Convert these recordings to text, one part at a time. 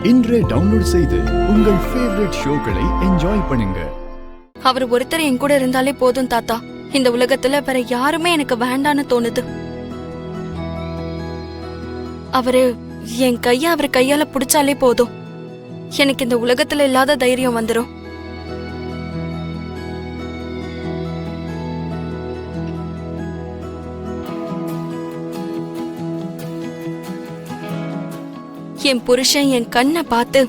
இன்றே டவுன்லோட் செய்து உங்கள் ஃபேவரட் ஷோக்களை என்ஜாய் பண்ணுங்க. அவர் ஒருத்தர் என் கூட இருந்தாலே போதும் தாத்தா. இந்த உலகத்துல வேற யாருமே எனக்கு வேண்டான்னு தோணுது. அவரு என் கைய அவர் கையால புடிச்சாலே போதும், எனக்கு இந்த உலகத்துல இல்லாத தைரியம் வந்துடும். என் புருஷன் என் கண்ணை பார்த்து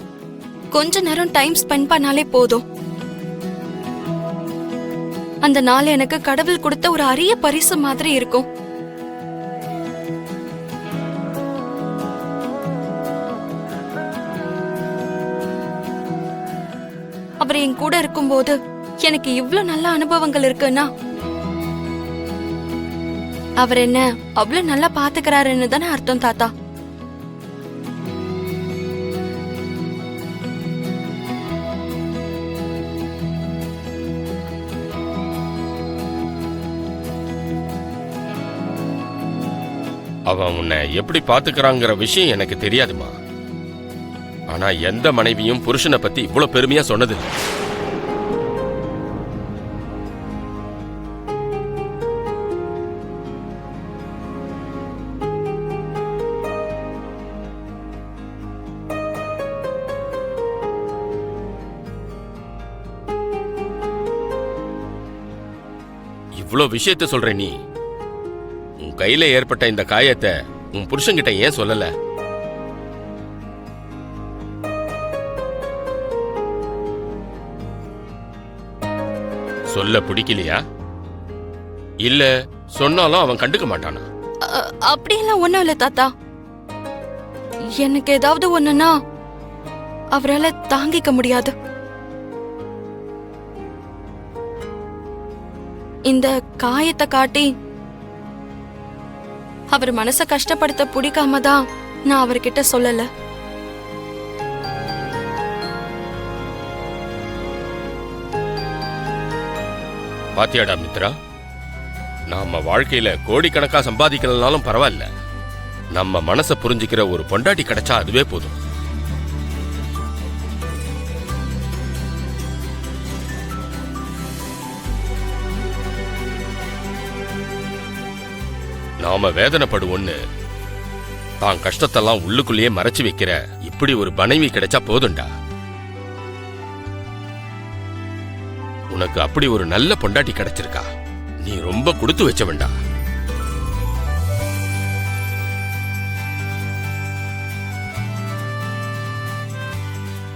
கொஞ்ச நேரம் டைம் ஸ்பெண்ட் பண்ணாலே போதும், அந்த நாள் எனக்கு கடவுள் கொடுத்த ஒரு அரிய பரிசு மாதிரி இருக்கும். அவர் என் கூட இருக்கும்போது எனக்கு இவ்வளவு நல்ல அனுபவங்கள் இருக்குன்னா அவர் என்ன அவ்வளவு நல்லா பாத்துக்கிறாருன்னு தானே அர்த்தம் தாத்தா. அவன் உன்னை எப்படி பாத்துக்கிறாங்கிற விஷயம் எனக்கு தெரியாதுமா. ஆனா எந்த மனைவியும் புருஷனை பத்தி இவ்வளவு பெருமையா சொன்னது இல்லை. இவ்வளவு விஷயத்த சொல்ற நீ உன் கையில ஏற்பட்ட இந்த காயத்தை உன் புருஷன்கிட்ட ஏன் சொல்லல? சொல்ல பிடிக்கலையா? இல்ல சொன்னாலும் அவன் கண்டுக்க மாட்டானா? அப்படியெல்லாம் ஒண்ணும் இல்ல தாத்தா. எனக்கு ஏதாவது ஒண்ணுன்னா அவரால தாங்கிக்க முடியாது. இந்த காயத்தை காட்டி அவர் மனச கஷ்டப்படுத்த பிடிக்காம தான் நான் அவர்கிட்ட சொல்லல. பாத்தியாடா மித்ரா, நாம வாழ்க்கையில கோடிக்கணக்கா சம்பாதிக்கலனாலும் பரவாயில்ல, நம்ம மனச புரிஞ்சுக்கிற ஒரு பொண்டாட்டி கிடைச்சா அதுவே போதும். நாம வேதனைப்படுவோன்னு தான் கஷ்டத்தெல்லாம் உள்ளுக்குள்ளேயே மறைச்சு வைக்கிற இப்படி ஒரு மனைவி கிடைச்சா போதும்டா. உனக்கு அப்படி ஒரு நல்ல பொண்டாட்டி கிடைச்சிருக்கா, நீ ரொம்ப கொடுத்து வச்ச வேண்டாம்.